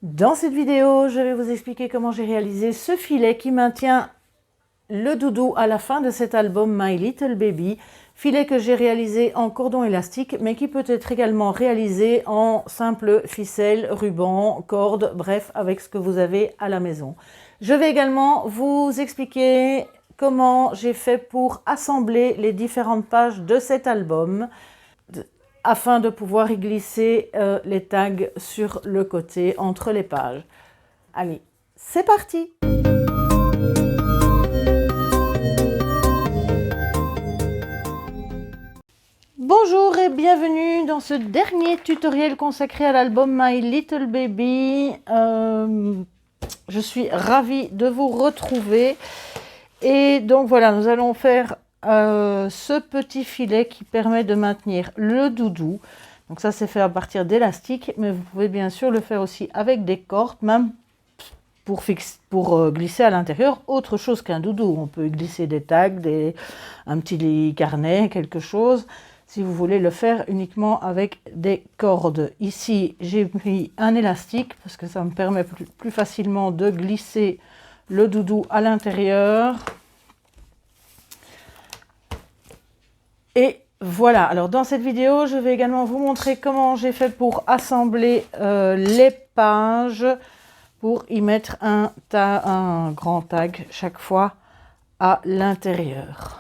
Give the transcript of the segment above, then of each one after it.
Dans cette vidéo, je vais vous expliquer comment j'ai réalisé ce filet qui maintient le doudou à la fin de cet album My Little Baby. Filet que j'ai réalisé en cordon élastique, mais qui peut être également réalisé en simple ficelle, ruban, corde, bref, avec ce que vous avez à la maison. Je vais également vous expliquer comment j'ai fait pour assembler les différentes pages de cet album, afin de pouvoir y glisser les tags sur le côté entre les pages. Allez, c'est parti! Bonjour et bienvenue dans ce dernier tutoriel consacré à l'album My Little Baby. Je suis ravie de vous retrouver. Et donc voilà, nous allons faire ce petit filet qui permet de maintenir le doudou. Donc ça, c'est fait à partir d'élastiques, mais vous pouvez bien sûr le faire aussi avec des cordes, même pour glisser à l'intérieur autre chose qu'un doudou. On peut glisser des tags, un petit carnet, quelque chose, si vous voulez le faire uniquement avec des cordes. Ici, j'ai pris un élastique parce que ça me permet plus facilement de glisser le doudou à l'intérieur. Et voilà, alors dans cette vidéo, je vais également vous montrer comment j'ai fait pour assembler les pages, pour y mettre un grand tag chaque fois à l'intérieur.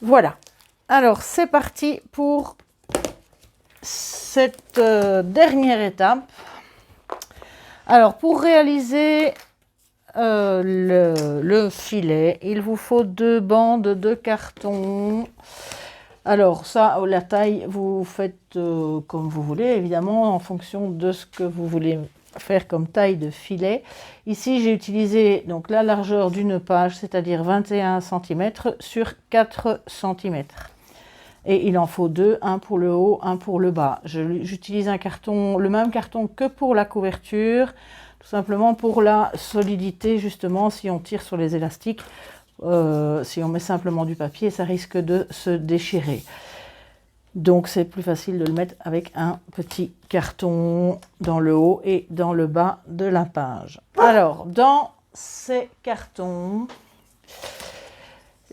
Voilà, alors c'est parti pour cette dernière étape. Alors pour réaliser le filet, il vous faut 2 bandes de carton. Alors ça, la taille, vous faites comme vous voulez, évidemment, en fonction de ce que vous voulez faire comme taille de filet. Ici, j'ai utilisé donc la largeur d'une page, c'est-à-dire 21 cm sur 4 cm. Et il en faut 2, un pour le haut, un pour le bas. J'utilise un carton, le même carton que pour la couverture, tout simplement pour la solidité, justement, si on tire sur les élastiques, si on met simplement du papier, ça risque de se déchirer. Donc c'est plus facile de le mettre avec un petit carton dans le haut et dans le bas de la page. Alors, dans ces cartons,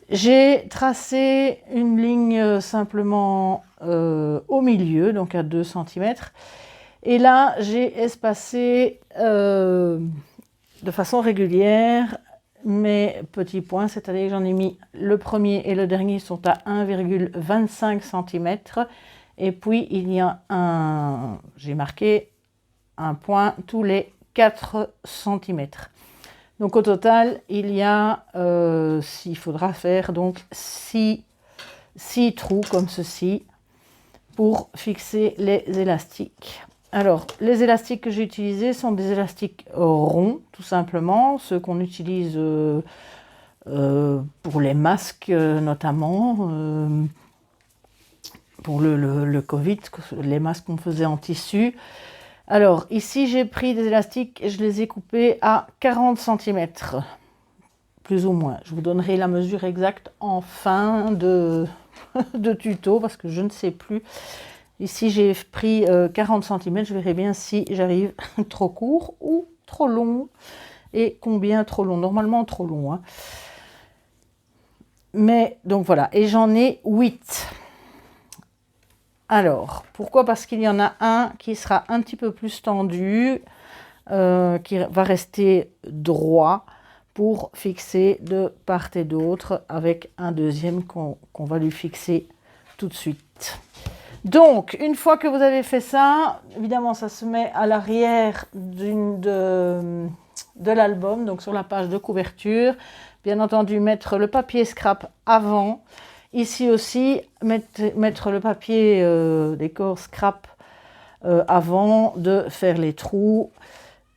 j'ai tracé une ligne simplement au milieu, donc à 2 cm. Et là, j'ai espacé de façon régulière mes petits points, c'est-à-dire que j'en ai mis le premier et le dernier sont à 1,25 cm. Et puis, il y a j'ai marqué un point tous les 4 cm. Donc au total, il y a, il faudra faire donc 6 trous comme ceci pour fixer les élastiques. Alors, les élastiques que j'ai utilisés sont des élastiques ronds, tout simplement, ceux qu'on utilise pour les masques notamment, pour le Covid, les masques qu'on faisait en tissu. Alors, ici, j'ai pris des élastiques et je les ai coupés à 40 cm, plus ou moins. Je vous donnerai la mesure exacte en fin de tuto, parce que je ne sais plus. Ici, j'ai pris 40 cm. Je verrai bien si j'arrive trop court ou trop long. Et combien trop long. Normalement, trop long. Hein. Mais, donc voilà. Et j'en ai 8. Alors, pourquoi? Parce qu'il y en a un qui sera un petit peu plus tendu, qui va rester droit pour fixer de part et d'autre, avec un deuxième qu'on va lui fixer tout de suite. Donc, une fois que vous avez fait ça, évidemment, ça se met à l'arrière de l'album, donc sur la page de couverture. Bien entendu, mettre le papier scrap avant. Ici aussi, mettre le papier décor scrap avant de faire les trous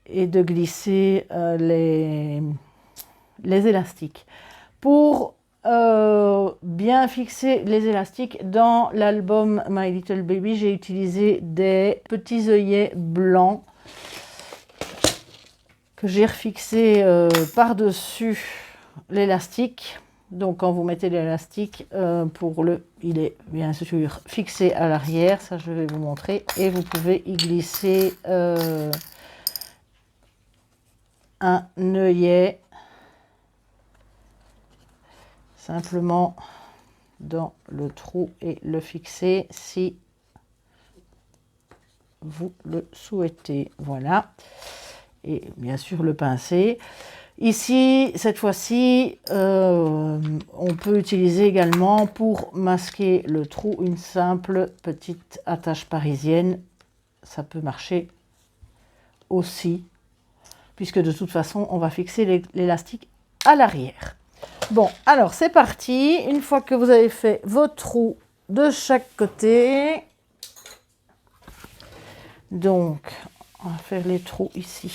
et de glisser les élastiques. Pour bien fixer les élastiques, dans l'album My Little Baby, j'ai utilisé des petits œillets blancs que j'ai refixés par-dessus l'élastique Donc quand vous mettez l'élastique, il est bien sûr fixé à l'arrière, ça je vais vous montrer, et vous pouvez y glisser un œillet simplement dans le trou et le fixer si vous le souhaitez. Voilà, et bien sûr le pincer. Ici, cette fois-ci, on peut utiliser également pour masquer le trou une simple petite attache parisienne. Ça peut marcher aussi, puisque de toute façon, on va fixer l'élastique à l'arrière. Bon, alors c'est parti. Une fois que vous avez fait vos trous de chaque côté, donc on va faire les trous ici.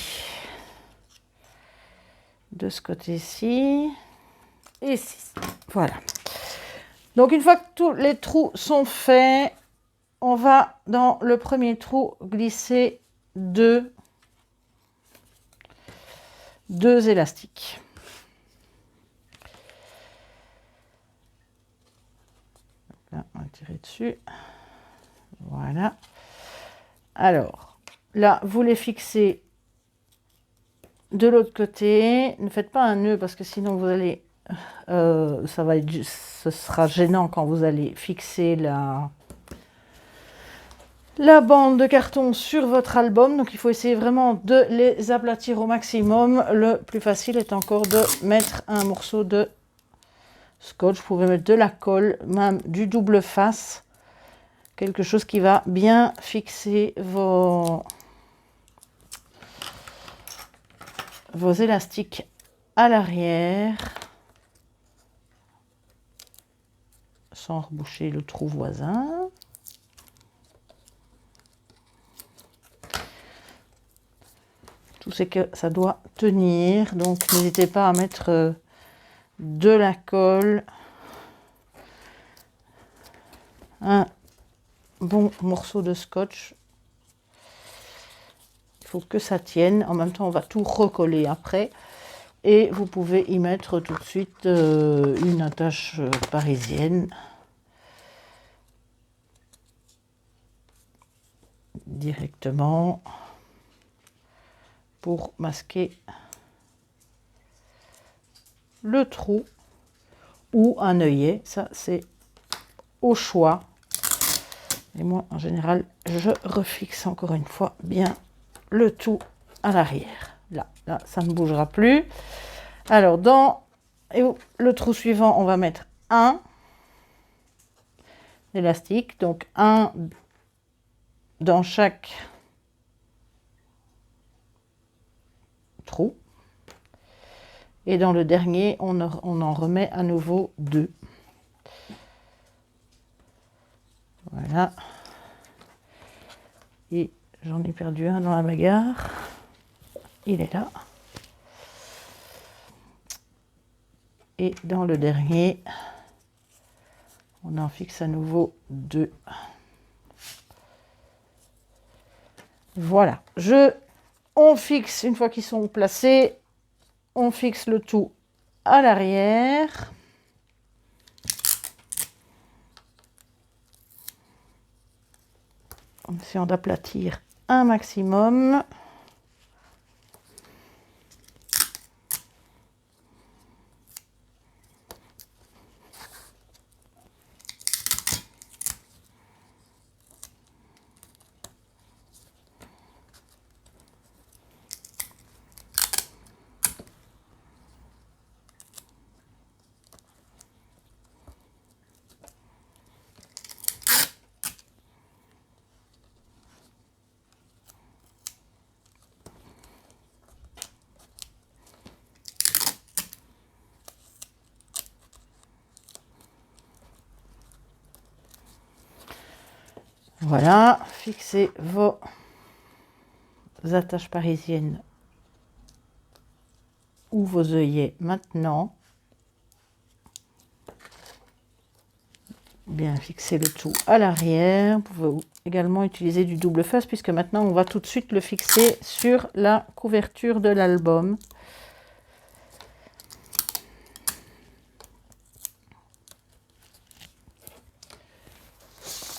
De ce côté-ci et ici. Voilà. Donc une fois que tous les trous sont faits, on va dans le premier trou glisser deux élastiques. Là, on va tirer dessus. Voilà. Alors, là, vous les fixez de l'autre côté. Ne faites pas un nœud parce que sinon vous allez, ce sera gênant quand vous allez fixer la bande de carton sur votre album. Donc il faut essayer vraiment de les aplatir au maximum. Le plus facile est encore de mettre un morceau de scotch. Vous pouvez mettre de la colle, même du double face. Quelque chose qui va bien fixer vos élastiques à l'arrière sans reboucher le trou voisin. Tout c'est que ça doit tenir, donc n'hésitez pas à mettre de la colle, un bon morceau de scotch. Il faut que ça tienne. En même temps, on va tout recoller après. Et vous pouvez y mettre tout de suite une attache parisienne. Directement. Pour masquer le trou. Ou un œillet. Ça, c'est au choix. Et moi, en général, je refixe encore une fois bien le tout à l'arrière. Là, ça ne bougera plus. Alors, dans le trou suivant, on va mettre un élastique. Donc, un dans chaque trou. Et dans le dernier, on en remet à nouveau deux. Voilà. Et j'en ai perdu un dans la bagarre. Il est là. Et dans le dernier, on en fixe à nouveau deux. Voilà. On fixe, une fois qu'ils sont placés, on fixe le tout à l'arrière. En essayant d'aplatir un maximum. Voilà, fixez vos attaches parisiennes ou vos œillets maintenant. Bien fixer le tout à l'arrière. Vous pouvez également utiliser du double face puisque maintenant on va tout de suite le fixer sur la couverture de l'album.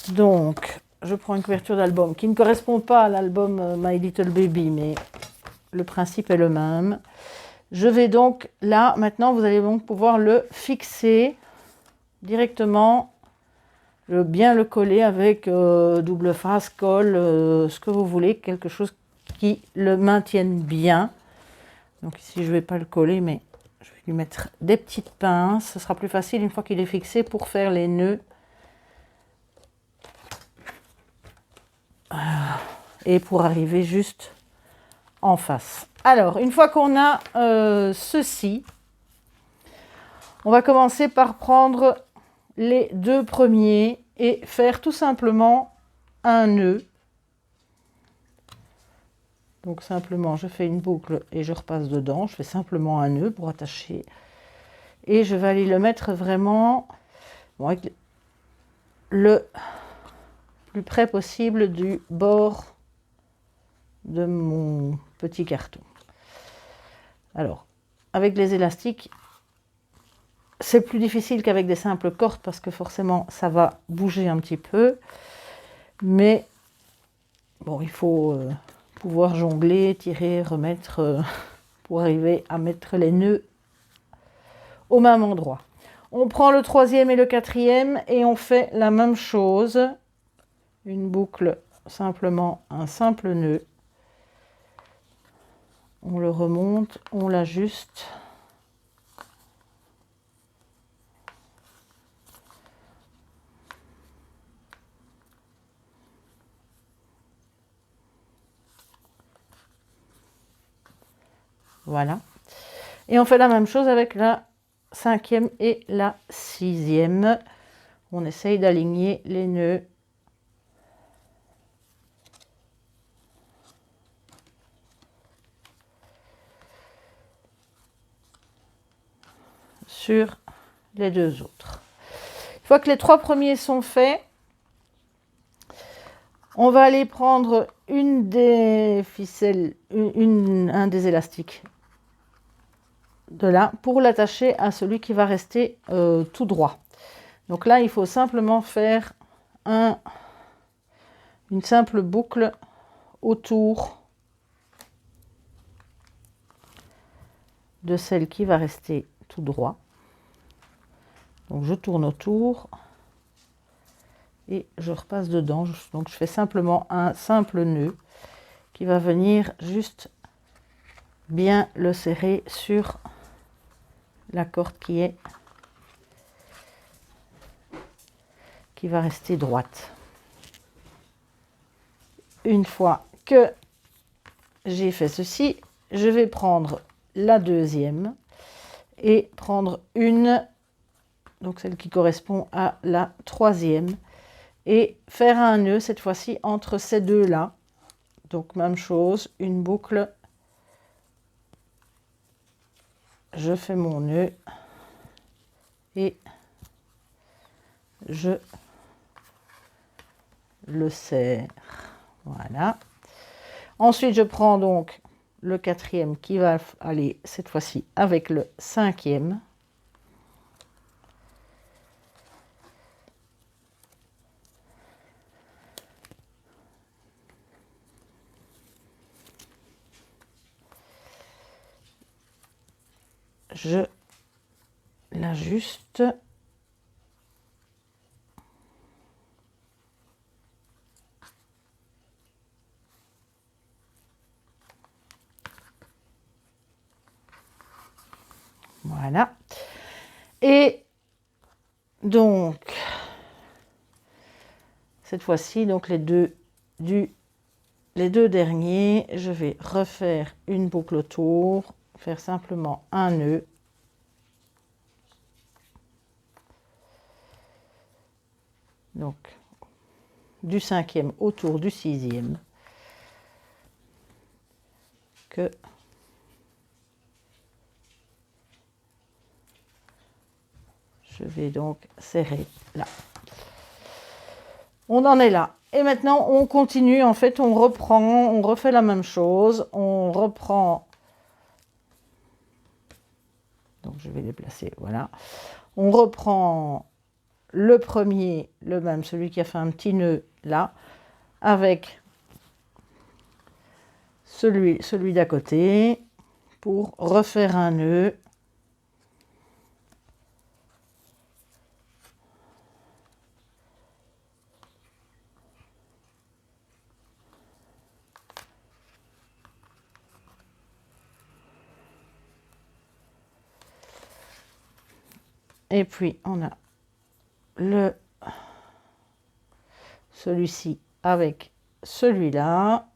Donc, je prends une couverture d'album qui ne correspond pas à l'album My Little Baby, mais le principe est le même. Je vais donc, là, maintenant, vous allez donc pouvoir le fixer directement, bien le coller avec double face, colle, ce que vous voulez, quelque chose qui le maintienne bien. Donc ici, je ne vais pas le coller, mais je vais lui mettre des petites pinces. Ce sera plus facile une fois qu'il est fixé pour faire les nœuds. Et pour arriver juste en face. Alors, une fois qu'on a ceci, on va commencer par prendre les deux premiers et faire tout simplement un nœud. Donc simplement, je fais une boucle et je repasse dedans. Je fais simplement un nœud pour attacher. Et je vais aller le mettre vraiment avec le plus près possible du bord de mon petit carton. Alors, avec les élastiques, c'est plus difficile qu'avec des simples cordes parce que forcément, ça va bouger un petit peu. Mais bon, il faut pouvoir jongler, tirer, remettre pour arriver à mettre les nœuds au même endroit. On prend le troisième et le quatrième et on fait la même chose. Une boucle, simplement un simple nœud. On le remonte, on l'ajuste. Voilà. Et on fait la même chose avec la cinquième et la sixième. On essaye d'aligner les nœuds. Sur les deux autres. Une fois que les trois premiers sont faits, on va aller prendre une des ficelles, un des élastiques de là pour l'attacher à celui qui va rester tout droit. Donc là, il faut simplement faire une simple boucle autour de celle qui va rester tout droit. Donc je tourne autour et je repasse dedans. Donc je fais simplement un simple nœud qui va venir juste bien le serrer sur la corde qui va rester droite. Une fois que j'ai fait ceci, je vais prendre la deuxième et prendre donc celle qui correspond à la troisième, et faire un nœud cette fois-ci entre ces deux-là. Donc même chose, une boucle, je fais mon nœud et je le serre. Voilà. Ensuite, je prends donc le quatrième qui va aller cette fois-ci avec le cinquième. Je l'ajuste. Voilà. Et donc, cette fois-ci, donc les deux derniers, je vais refaire une boucle autour, faire simplement un nœud. Donc, du cinquième autour du sixième. Que je vais donc serrer là. On en est là. Et maintenant, on continue. En fait, on refait la même chose. On reprend. Donc, je vais les placer. Voilà. On reprend le premier, le même, celui qui a fait un petit nœud là, avec celui d'à côté pour refaire un nœud. Et puis on a celui-ci avec celui-là.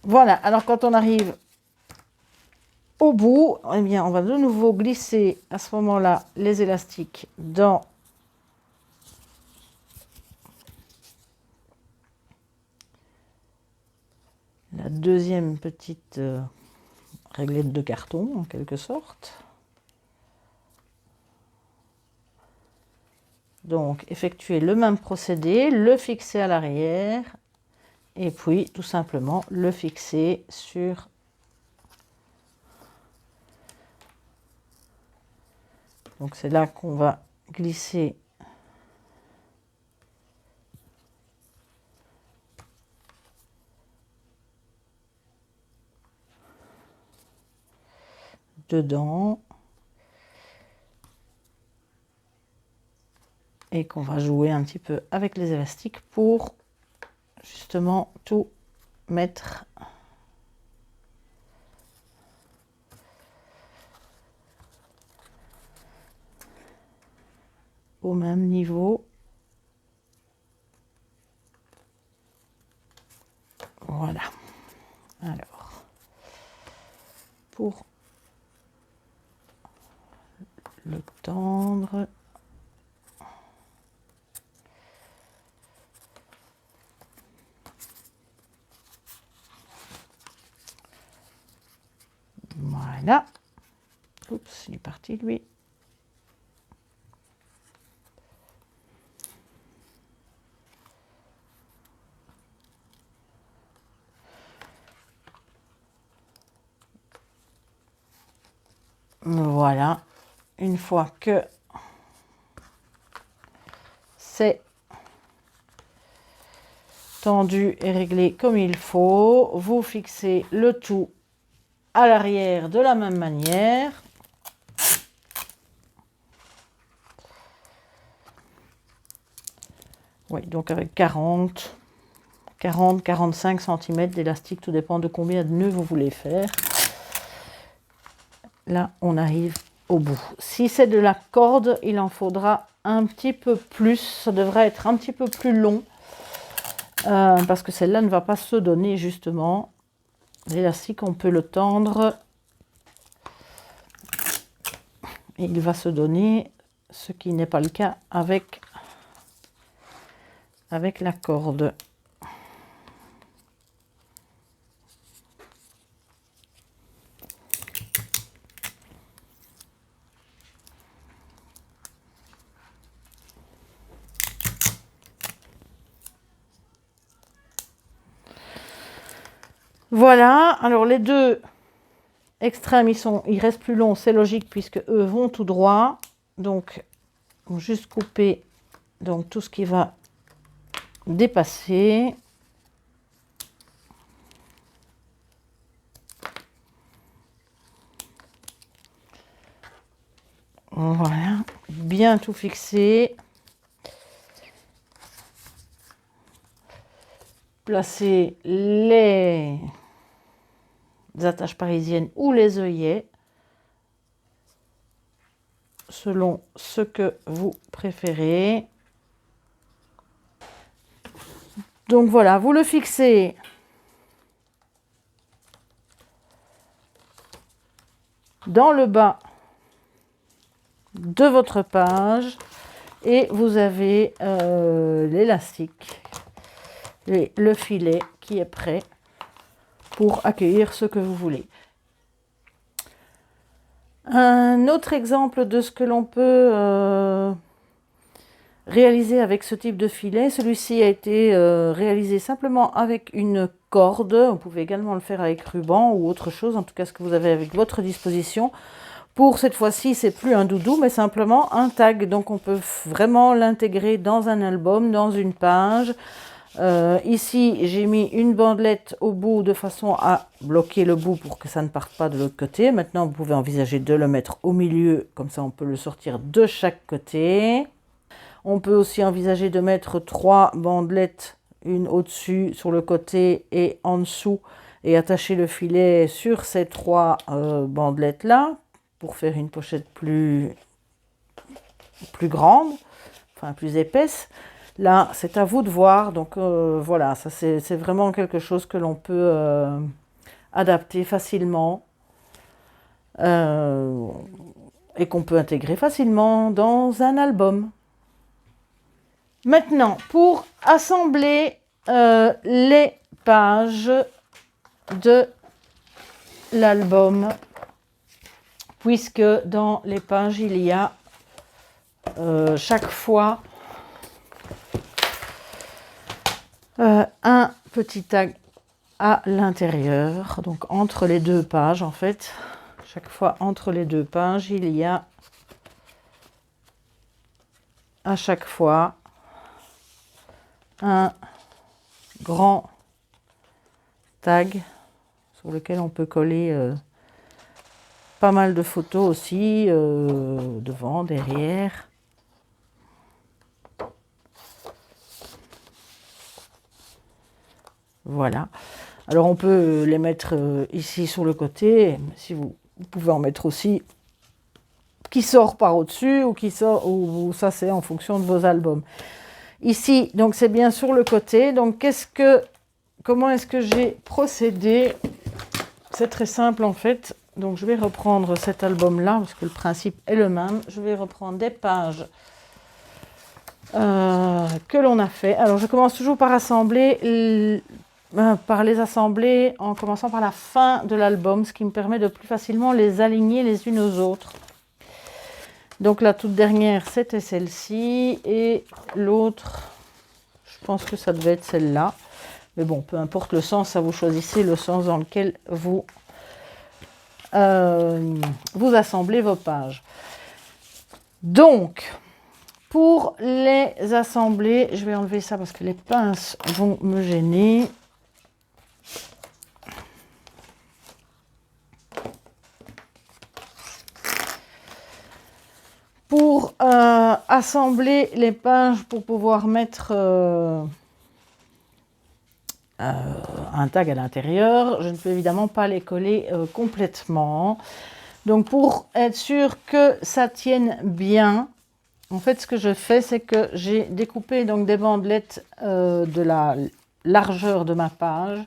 Voilà, alors quand on arrive au bout, eh bien, on va de nouveau glisser à ce moment-là les élastiques dans la deuxième petite réglette de carton, en quelque sorte. Donc, effectuer le même procédé, le fixer à l'arrière, et puis tout simplement le fixer sur donc c'est là qu'on va glisser dedans et qu'on va jouer un petit peu avec les élastiques pour justement tout mettre au même niveau. Voilà. Alors, pour le tendre, voilà. Oups, il est parti lui. Voilà, une fois que c'est tendu et réglé comme il faut, vous fixez le tout à l'arrière de la même manière. Oui, donc avec 40-45 cm d'élastique, tout dépend de combien de nœuds vous voulez faire. Là, on arrive au bout. Si c'est de la corde, il en faudra un petit peu plus. Ça devrait être un petit peu plus long parce que celle-là ne va pas se donner justement. L'élastique, on peut le tendre et il va se donner, ce qui n'est pas le cas avec la corde. Voilà, alors les deux extrêmes, ils restent plus longs, c'est logique puisque eux vont tout droit. Donc, on va juste couper donc, tout ce qui va dépasser. Voilà, bien tout fixer. placer les attaches parisiennes ou les œillets selon ce que vous préférez. Donc voilà, vous le fixez dans le bas de votre page et vous avez l'élastique et le filet qui est prêt pour accueillir ce que vous voulez. Un autre exemple de ce que l'on peut réaliser avec ce type de filet, celui-ci a été réalisé simplement avec une corde. Vous pouvez également le faire avec ruban ou autre chose, en tout cas ce que vous avez avec votre disposition. Pour cette fois-ci, c'est plus un doudou, mais simplement un tag. Donc on peut vraiment l'intégrer dans un album, dans une page. Ici, j'ai mis une bandelette au bout de façon à bloquer le bout pour que ça ne parte pas de l'autre côté. Maintenant, vous pouvez envisager de le mettre au milieu, comme ça on peut le sortir de chaque côté. On peut aussi envisager de mettre 3 bandelettes, une au-dessus, sur le côté et en dessous, et attacher le filet sur ces 3 bandelettes-là pour faire une pochette plus grande, enfin plus épaisse. Là, c'est à vous de voir. Donc voilà, ça c'est vraiment quelque chose que l'on peut adapter facilement et qu'on peut intégrer facilement dans un album. Maintenant, pour assembler les pages de l'album, puisque dans les pages, il y a chaque fois un petit tag à l'intérieur, donc entre les 2 pages en fait. Chaque fois entre les 2 pages, il y a à chaque fois un grand tag sur lequel on peut coller pas mal de photos aussi, devant, derrière. Voilà. Alors on peut les mettre ici sur le côté, si vous pouvez en mettre aussi qui sort par au-dessus ou qui sort, ou ça c'est en fonction de vos albums. Ici, donc c'est bien sur le côté. Donc comment est-ce que j'ai procédé? C'est très simple en fait. Donc je vais reprendre cet album-là, parce que le principe est le même. Je vais reprendre des pages que l'on a fait. Alors je commence toujours par les assembler en commençant par la fin de l'album, ce qui me permet de plus facilement les aligner les unes aux autres. Donc la toute dernière, c'était celle-ci, et l'autre, je pense que ça devait être celle-là. Mais bon, peu importe le sens, ça vous choisissez le sens dans lequel vous assemblez vos pages. Donc, pour les assembler, je vais enlever ça parce que les pinces vont me gêner. Pour assembler les pages, pour pouvoir mettre un tag à l'intérieur, je ne peux évidemment pas les coller complètement. Donc pour être sûr que ça tienne bien, en fait ce que je fais, c'est que j'ai découpé donc des bandelettes de la largeur de ma page.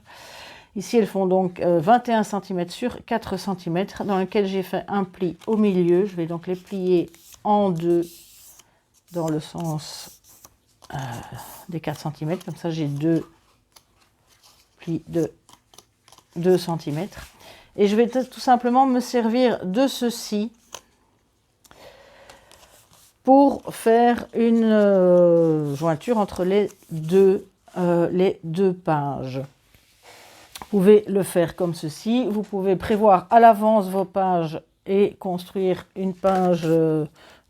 Ici elles font donc 21 cm sur 4 cm, dans lequel j'ai fait un pli au milieu. Je vais donc les plier en deux dans le sens des 4 cm, comme ça j'ai 2 plis de 2 cm. Et je vais tout simplement me servir de ceci pour faire une jointure entre les deux pages. Vous pouvez le faire comme ceci. Vous pouvez prévoir à l'avance vos pages et construire une page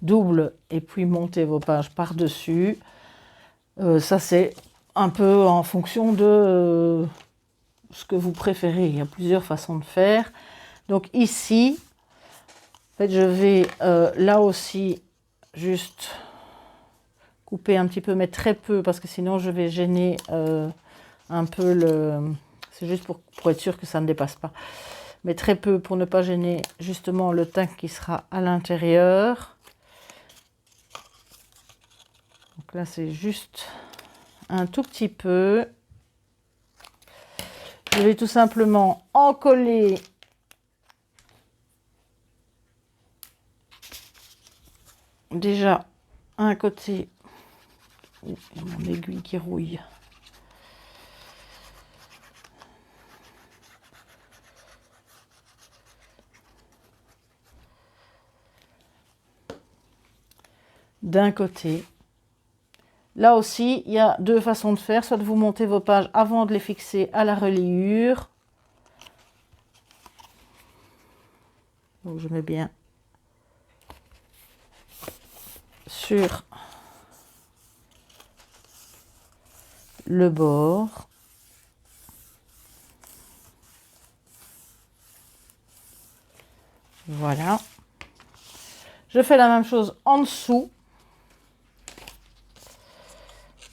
double et puis monter vos pages par-dessus. Ça, c'est un peu en fonction de ce que vous préférez. Il y a plusieurs façons de faire. Donc ici, en fait, je vais là aussi juste couper un petit peu, mais très peu, parce que sinon je vais gêner un un peu le... C'est juste pour être sûr que ça ne dépasse pas. Mais très peu pour ne pas gêner justement le teint qui sera à l'intérieur. Donc là, c'est juste un tout petit peu. Je vais tout simplement en coller déjà un côté. Oh, mon aiguille qui rouille. D'un côté. Là aussi, il y a deux façons de faire. Soit vous montez vos pages avant de les fixer à la reliure. Donc je mets bien sur le bord. Voilà. Je fais la même chose en dessous.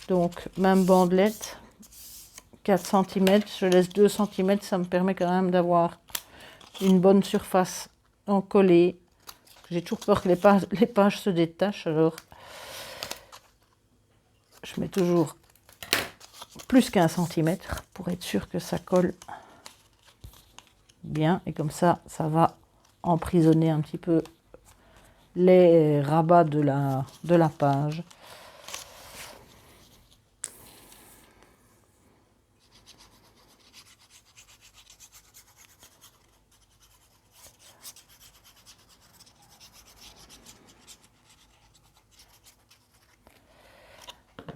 Donc, même bandelette, 4 cm. Je laisse 2 cm. Ça me permet quand même d'avoir une bonne surface en collé. J'ai toujours peur que les pages se détachent. Alors, je mets toujours plus qu'1 cm pour être sûr que ça colle bien. Et comme ça, ça va emprisonner un petit peu les rabats de la page.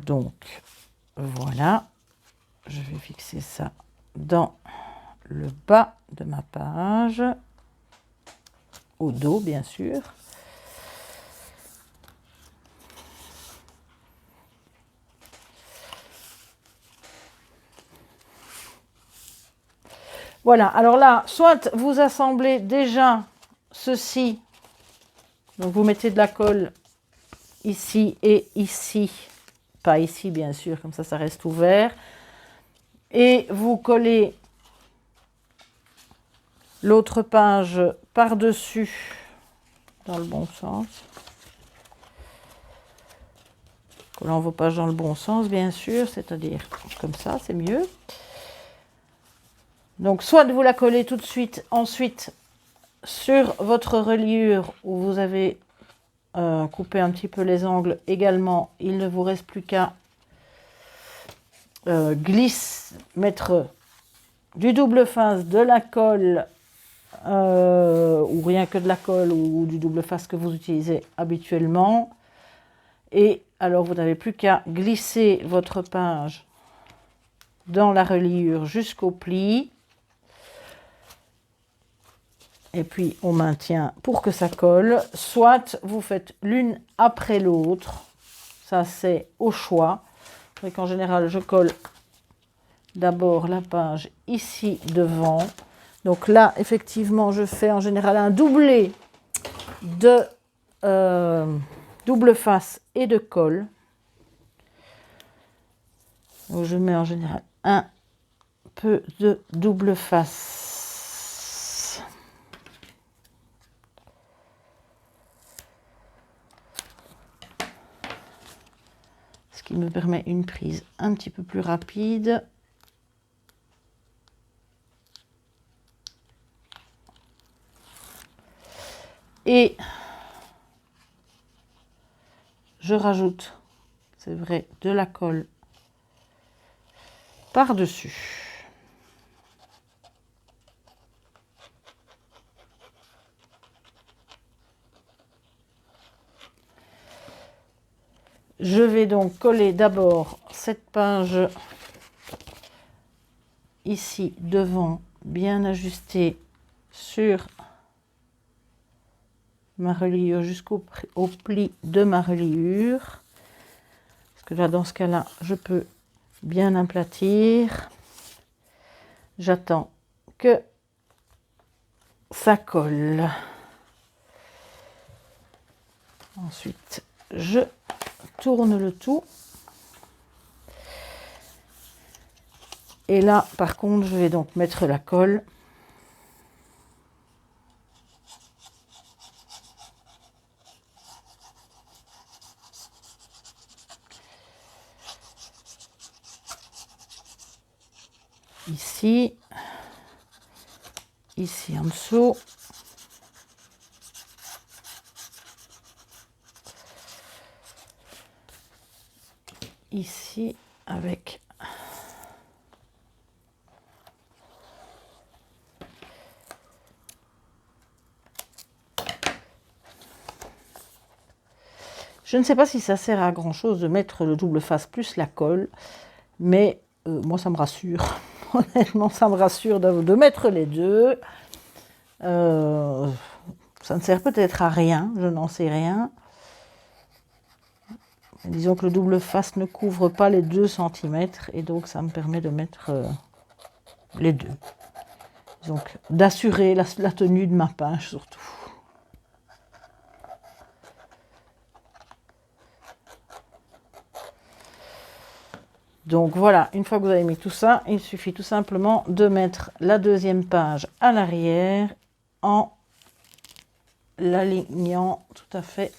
Donc, voilà. Je vais fixer ça dans le bas de ma page, au dos, bien sûr. Voilà, alors là, soit vous assemblez déjà ceci, donc vous mettez de la colle ici et ici, pas ici bien sûr, comme ça reste ouvert, et vous collez l'autre page par-dessus dans le bon sens, collant vos pages dans le bon sens bien sûr, c'est-à-dire comme ça, c'est mieux. Donc soit vous la collez tout de suite, ensuite sur votre reliure où vous avez coupé un petit peu les angles également, il ne vous reste plus qu'à mettre du double face, de la colle ou rien que de la colle ou du double face que vous utilisez habituellement. Et alors vous n'avez plus qu'à glisser votre page dans la reliure jusqu'au pli. Et puis on maintient pour que ça colle. Soit vous faites l'une après l'autre. Ça c'est au choix. C'est qu'en général je colle d'abord la page ici devant. Donc là effectivement je fais en général un doublé de double face et de colle. Donc je mets en général un peu de double face. Ce qui me permet une prise un petit peu plus rapide. Et je rajoute, c'est vrai, de la colle par-dessus. Je vais donc coller d'abord cette page ici devant, bien ajustée sur ma reliure jusqu'au pli de ma reliure. Parce que là, dans ce cas-là, je peux bien aplatir. J'attends que ça colle. Ensuite, je tourne le tout. Et là, par contre, je vais donc mettre la colle. Ici, ici en dessous. Ici, avec je ne sais pas si ça sert à grand chose de mettre le double face plus la colle, mais moi ça me rassure. Honnêtement, ça me rassure de mettre les deux. Ça ne sert peut-être à rien, je n'en sais rien. Disons que le double face ne couvre pas les 2 cm et donc ça me permet de mettre les deux. Donc d'assurer la tenue de ma pince surtout. Donc voilà, une fois que vous avez mis tout ça, il suffit tout simplement de mettre la deuxième page à l'arrière en l'alignant tout à fait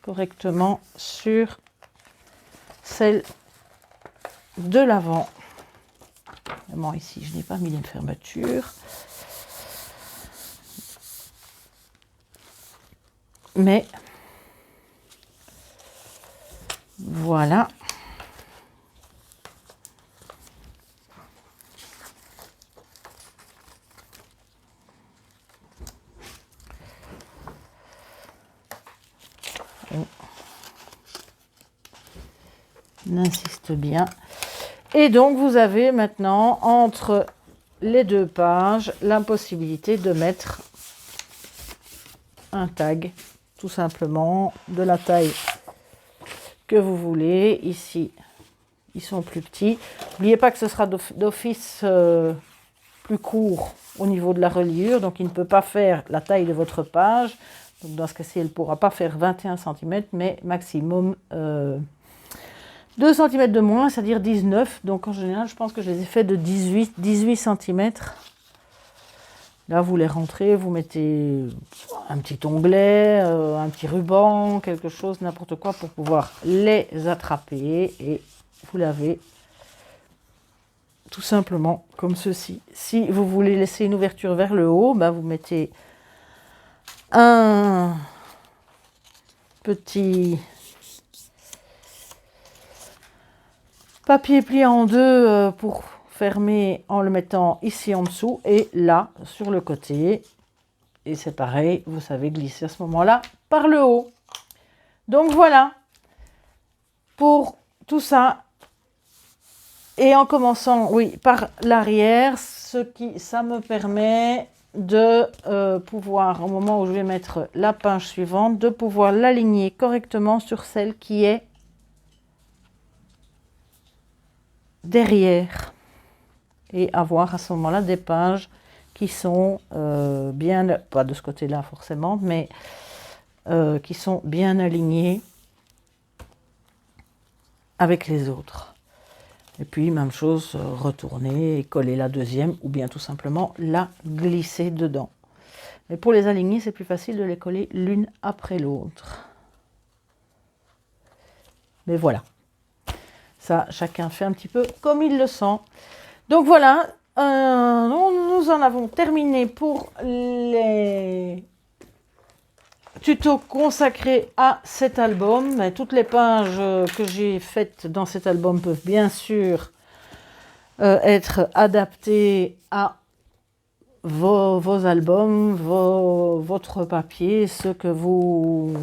correctement sur celle de l'avant. Bon, ici, je n'ai pas mis de fermeture. Mais voilà. On insiste bien. Et donc, vous avez maintenant, entre les 2 pages, la possibilité de mettre un tag, tout simplement, de la taille que vous voulez. Ici, ils sont plus petits. N'oubliez pas que ce sera d'office plus court au niveau de la reliure, donc il ne peut pas faire la taille de votre page. Donc dans ce cas-ci, elle ne pourra pas faire 21 cm, mais maximum 2 cm de moins, c'est-à-dire 19. Donc en général, je pense que je les ai fait de 18 cm. Là, vous les rentrez, vous mettez un petit onglet, un petit ruban, quelque chose, n'importe quoi pour pouvoir les attraper. Et vous l'avez tout simplement comme ceci. Si vous voulez laisser une ouverture vers le haut, ben vous mettez un petit papier plié en deux pour fermer en le mettant ici en dessous et là sur le côté. Et c'est pareil, vous savez glisser à ce moment-là par le haut. Donc voilà pour tout ça. Et en commençant, oui, par l'arrière, ça me permet de pouvoir, au moment où je vais mettre la pince suivante, de pouvoir l'aligner correctement sur celle qui est derrière. Et avoir à ce moment-là des pages qui sont bien, pas de ce côté-là forcément, mais qui sont bien alignées avec les autres. Et puis, même chose, retourner et coller la deuxième ou bien tout simplement la glisser dedans. Mais pour les aligner, c'est plus facile de les coller l'une après l'autre. Mais voilà. Ça, chacun fait un petit peu comme il le sent. Donc voilà, nous en avons terminé pour les tuto consacré à cet album. Toutes les pages que j'ai faites dans cet album peuvent bien sûr être adaptées à vos albums, votre papier, ce que vous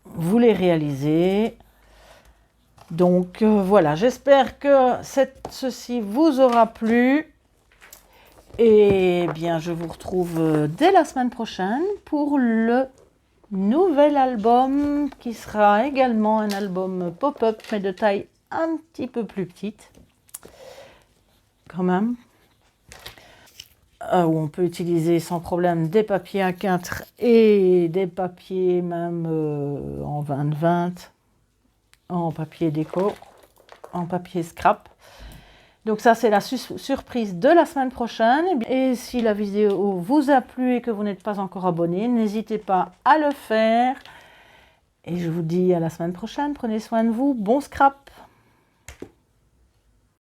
voulez réaliser. Donc voilà, j'espère que ceci vous aura plu. Et bien, je vous retrouve dès la semaine prochaine pour le nouvel album qui sera également un album pop-up, mais de taille un petit peu plus petite, quand même, où on peut utiliser sans problème des papiers A4 et des papiers même en 20-20, en papier déco. en papier scrap. Donc ça, c'est la surprise de la semaine prochaine. Et si la vidéo vous a plu et que vous n'êtes pas encore abonné, n'hésitez pas à le faire. Et je vous dis à la semaine prochaine. Prenez soin de vous. Bon scrap!